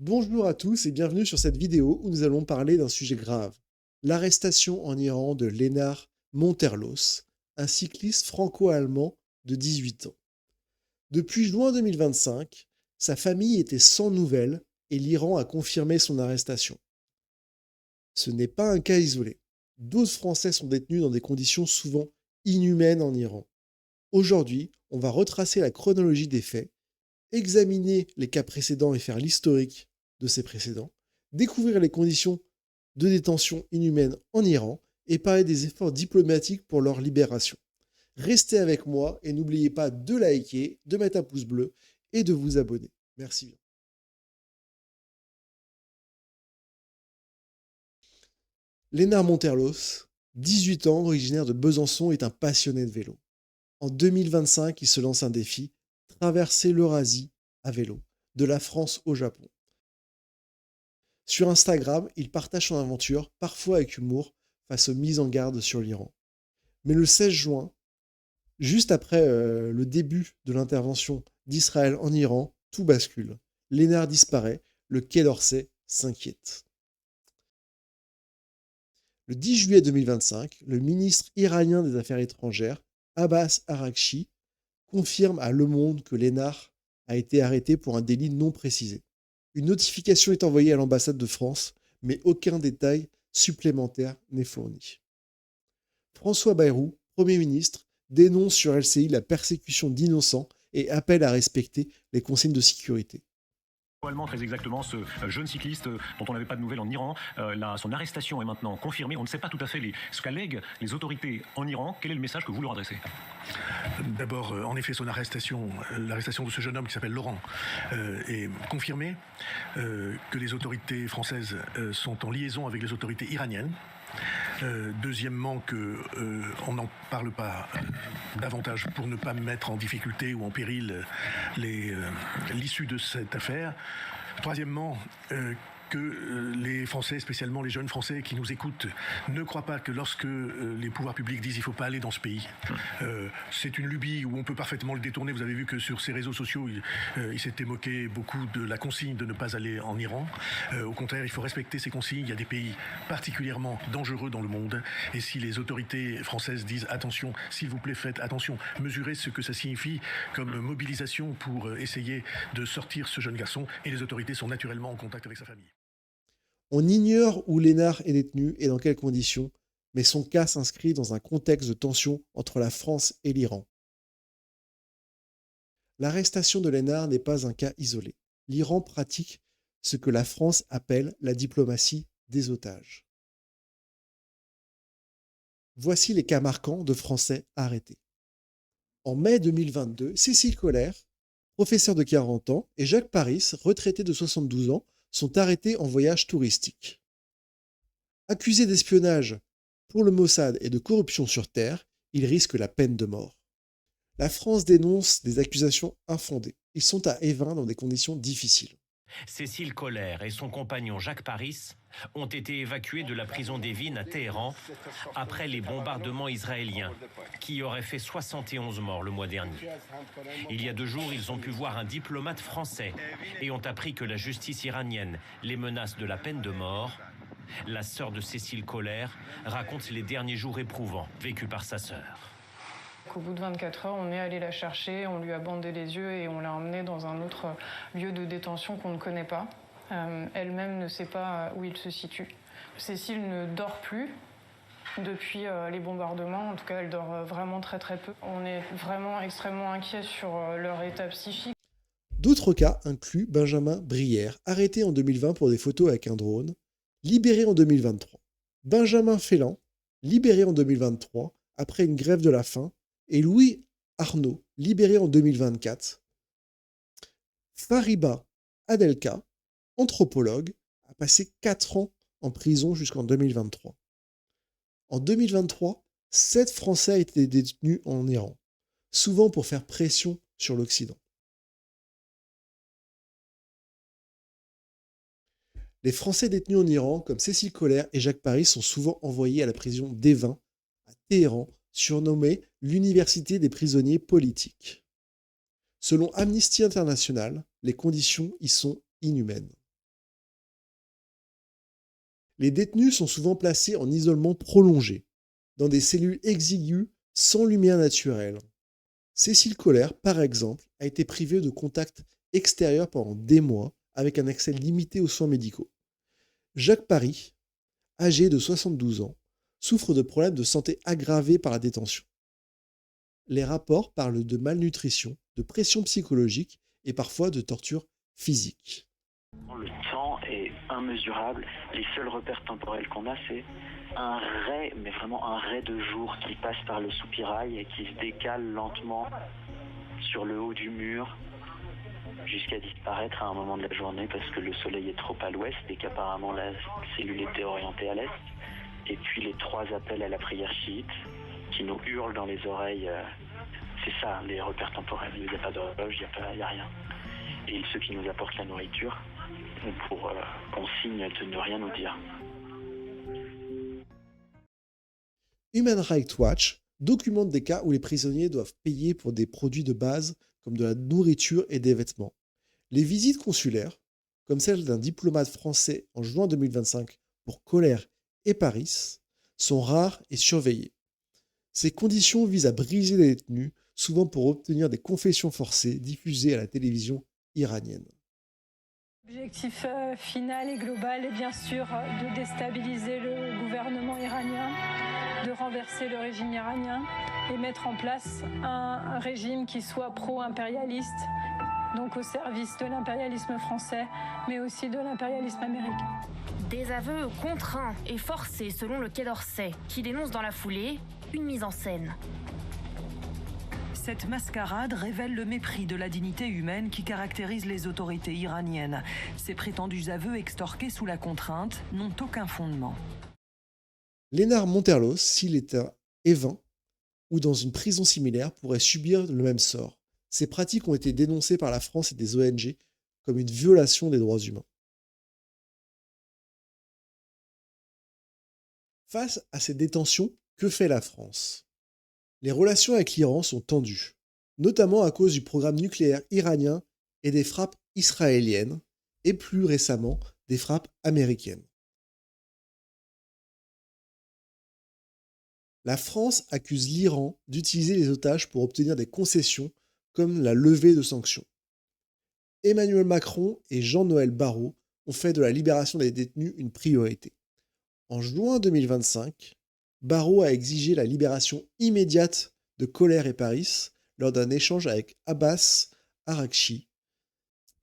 Bonjour à tous et bienvenue sur cette vidéo où nous allons parler d'un sujet grave, l'arrestation en Iran de Lénard Monterlos, un cycliste franco-allemand de 18 ans. Depuis juin 2025, sa famille était sans nouvelles et l'Iran a confirmé son arrestation. Ce n'est pas un cas isolé. D'autres Français sont détenus dans des conditions souvent inhumaines en Iran. Aujourd'hui, on va retracer la chronologie des faits, examiner les cas précédents et faire l'historique de ces précédents, découvrir les conditions de détention inhumaines en Iran et parler des efforts diplomatiques pour leur libération. Restez avec moi et n'oubliez pas de liker, de mettre un pouce bleu et de vous abonner. Merci bien. Lénard Monterlos, 18 ans, originaire de Besançon, est un passionné de vélo. En 2025, il se lance un défi, traverser l'Eurasie à vélo, de la France au Japon. Sur Instagram, il partage son aventure, parfois avec humour, face aux mises en garde sur l'Iran. Mais le 16 juin, juste après le début de l'intervention d'Israël en Iran, tout bascule. Lénard disparaît, le Quai d'Orsay s'inquiète. Le 10 juillet 2025, le ministre iranien des Affaires étrangères, Abbas Araghchi, confirme à Le Monde que Lénard a été arrêté pour un délit non précisé. Une notification est envoyée à l'ambassade de France, mais aucun détail supplémentaire n'est fourni. François Bayrou, Premier ministre, dénonce sur LCI la persécution d'innocents et appelle à respecter les consignes de sécurité. Très exactement, ce jeune cycliste dont on n'avait pas de nouvelles en Iran, son arrestation est maintenant confirmée. On ne sait pas tout à fait ce qu'allèguent les autorités en Iran. Quel est le message que vous leur adressez? D'abord, en effet, l'arrestation de ce jeune homme qui s'appelle Laurent est confirmée, que les autorités françaises sont en liaison avec les autorités iraniennes. Deuxièmement, qu'on n'en parle pas davantage pour ne pas mettre en difficulté ou en péril l'issue de cette affaire. Troisièmement, que les Français, spécialement les jeunes Français qui nous écoutent, ne croient pas que lorsque les pouvoirs publics disent il ne faut pas aller dans ce pays, c'est une lubie où on peut parfaitement le détourner. Vous avez vu que sur ses réseaux sociaux, il s'était moqué beaucoup de la consigne de ne pas aller en Iran. Au contraire, il faut respecter ces consignes. Il y a des pays particulièrement dangereux dans le monde. Et si les autorités françaises disent attention, s'il vous plaît, faites attention, mesurez ce que ça signifie comme mobilisation pour essayer de sortir ce jeune garçon. Et les autorités sont naturellement en contact avec sa famille. On ignore où Lénard est détenu et dans quelles conditions, mais son cas s'inscrit dans un contexte de tension entre la France et l'Iran. L'arrestation de Lénard n'est pas un cas isolé. L'Iran pratique ce que la France appelle la diplomatie des otages. Voici les cas marquants de Français arrêtés. En mai 2022, Cécile Collère, professeure de 40 ans, et Jacques Paris, retraité de 72 ans, sont arrêtés en voyage touristique. Accusés d'espionnage pour le Mossad et de corruption sur terre, ils risquent la peine de mort. La France dénonce des accusations infondées. Ils sont à Évin dans des conditions difficiles. Cécile Collère et son compagnon Jacques Paris ont été évacués de la prison d'Evin à Téhéran après les bombardements israéliens qui auraient fait 71 morts le mois dernier. Il y a 2 jours, ils ont pu voir un diplomate français et ont appris que la justice iranienne les menace de la peine de mort. La sœur de Cécile Collère raconte les derniers jours éprouvants vécus par sa sœur. Au bout de 24 heures, on est allé la chercher, on lui a bandé les yeux et on l'a emmenée dans un autre lieu de détention qu'on ne connaît pas. Elle-même ne sait pas où il se situe. Cécile ne dort plus depuis les bombardements. En tout cas, elle dort vraiment très très peu. On est vraiment extrêmement inquiets sur leur état psychique. D'autres cas incluent Benjamin Brière, arrêté en 2020 pour des photos avec un drone, libéré en 2023. Benjamin Félan, libéré en 2023 après une grève de la faim, et Louis Arnaud, libéré en 2024. Fariba Adelka, anthropologue, a passé 4 ans en prison jusqu'en 2023. En 2023, 7 Français étaient détenus en Iran, souvent pour faire pression sur l'Occident. Les Français détenus en Iran, comme Cécile Collère et Jacques Paris, sont souvent envoyés à la prison d'Evin, à Téhéran, surnommée l'université des prisonniers politiques. Selon Amnesty International, les conditions y sont inhumaines. Les détenus sont souvent placés en isolement prolongé, dans des cellules exiguës sans lumière naturelle. Cécile Coller, par exemple, a été privée de contact extérieur pendant des mois avec un accès limité aux soins médicaux. Jacques Paris, âgé de 72 ans, souffre de problèmes de santé aggravés par la détention. Les rapports parlent de malnutrition, de pression psychologique et parfois de torture physique. Le temps est immesurable. Les seuls repères temporels qu'on a, c'est un ray, mais vraiment un ray de jour qui passe par le soupirail et qui se décale lentement sur le haut du mur jusqu'à disparaître à un moment de la journée parce que le soleil est trop à l'ouest et qu'apparemment la cellule était orientée à l'est. Et puis les 3 appels à la prière chiite qui nous hurlent dans les oreilles. C'est ça, les repères temporels. Il n'y a pas d'horloge, il n'y a rien. Et ceux qui nous apportent la nourriture ont pour consigne de ne rien nous dire. Human Rights Watch documente des cas où les prisonniers doivent payer pour des produits de base comme de la nourriture et des vêtements. Les visites consulaires, comme celle d'un diplomate français en juin 2025 pour Coller et Paris, sont rares et surveillées. Ces conditions visent à briser les détenus, souvent pour obtenir des confessions forcées diffusées à la télévision iranienne. L'objectif final et global est bien sûr de déstabiliser le gouvernement iranien, de renverser le régime iranien et mettre en place un régime qui soit pro-impérialiste, donc au service de l'impérialisme français, mais aussi de l'impérialisme américain. Des aveux contraints et forcés selon le Quai d'Orsay, qui dénonce dans la foulée une mise en scène. Cette mascarade révèle le mépris de la dignité humaine qui caractérise les autorités iraniennes. Ces prétendus aveux extorqués sous la contrainte n'ont aucun fondement. Lénard Monterlos, s'il était évin ou dans une prison similaire, pourrait subir le même sort. Ces pratiques ont été dénoncées par la France et des ONG comme une violation des droits humains. Face à ces détentions, que fait la France ? Les relations avec l'Iran sont tendues, notamment à cause du programme nucléaire iranien et des frappes israéliennes, et plus récemment des frappes américaines. La France accuse l'Iran d'utiliser les otages pour obtenir des concessions comme la levée de sanctions. Emmanuel Macron et Jean-Noël Barrot ont fait de la libération des détenus une priorité. En juin 2025, Barrot a exigé la libération immédiate de Coller et Paris lors d'un échange avec Abbas Araghchi.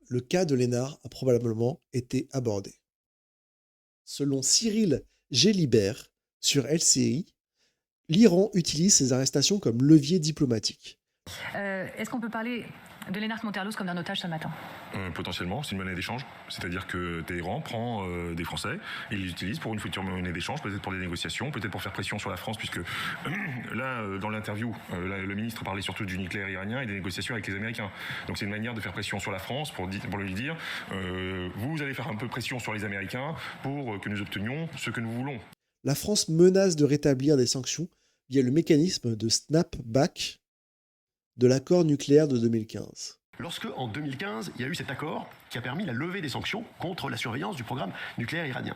Le cas de Lénard a probablement été abordé. Selon Cyril Gélibert sur LCI, l'Iran utilise ces arrestations comme levier diplomatique. Est-ce qu'on peut parler de Lénard Monterlos comme d'un otage ce matin ? Potentiellement, c'est une monnaie d'échange. C'est-à-dire que Téhéran prend des Français et les utilise pour une future monnaie d'échange, peut-être pour des négociations, peut-être pour faire pression sur la France, puisque là, dans l'interview, le ministre parlait surtout du nucléaire iranien et des négociations avec les Américains. Donc c'est une manière de faire pression sur la France pour lui dire vous allez faire un peu pression sur les Américains pour que nous obtenions ce que nous voulons. La France menace de rétablir des sanctions via le mécanisme de snapback de l'accord nucléaire de 2015. Lorsque, en 2015, il y a eu cet accord qui a permis la levée des sanctions contre la surveillance du programme nucléaire iranien.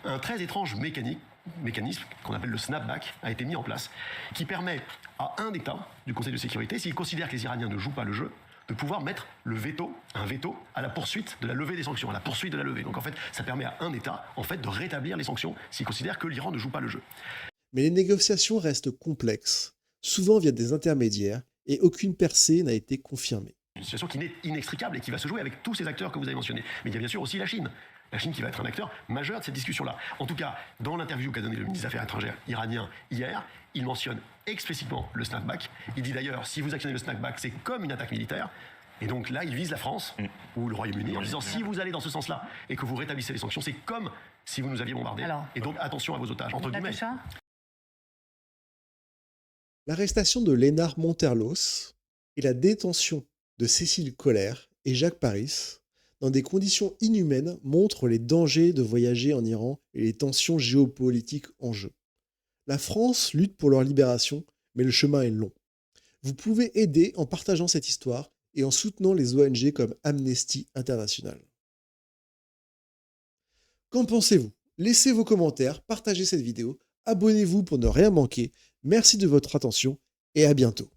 Un très étrange mécanisme qu'on appelle le snapback a été mis en place, qui permet à un État du Conseil de sécurité, s'il considère que les Iraniens ne jouent pas le jeu, de pouvoir mettre un veto à la poursuite de la levée des sanctions, à la poursuite de la levée. Donc en fait, ça permet à un État de rétablir les sanctions s'il considère que l'Iran ne joue pas le jeu. Mais les négociations restent complexes, souvent via des intermédiaires, et aucune percée n'a été confirmée. Une situation qui n'est inextricable et qui va se jouer avec tous ces acteurs que vous avez mentionnés. Mais il y a bien sûr aussi la Chine. La Chine qui va être un acteur majeur de cette discussion-là. En tout cas, dans l'interview qu'a donné le ministre des Affaires étrangères iranien hier, il mentionne explicitement le snapback. Il dit d'ailleurs, si vous actionnez le snapback, c'est comme une attaque militaire. Et donc là, il vise la France ou le Royaume-Uni en disant, si vous allez dans ce sens-là et que vous rétablissez les sanctions, c'est comme si vous nous aviez bombardés. Et donc attention à vos otages, entre guillemets. L'arrestation de Lénard Monterlos et la détention de Cécile Coller et Jacques Paris dans des conditions inhumaines montrent les dangers de voyager en Iran et les tensions géopolitiques en jeu. La France lutte pour leur libération, mais le chemin est long. Vous pouvez aider en partageant cette histoire et en soutenant les ONG comme Amnesty International. Qu'en pensez-vous ? Laissez vos commentaires, partagez cette vidéo, abonnez-vous pour ne rien manquer. Merci de votre attention et à bientôt.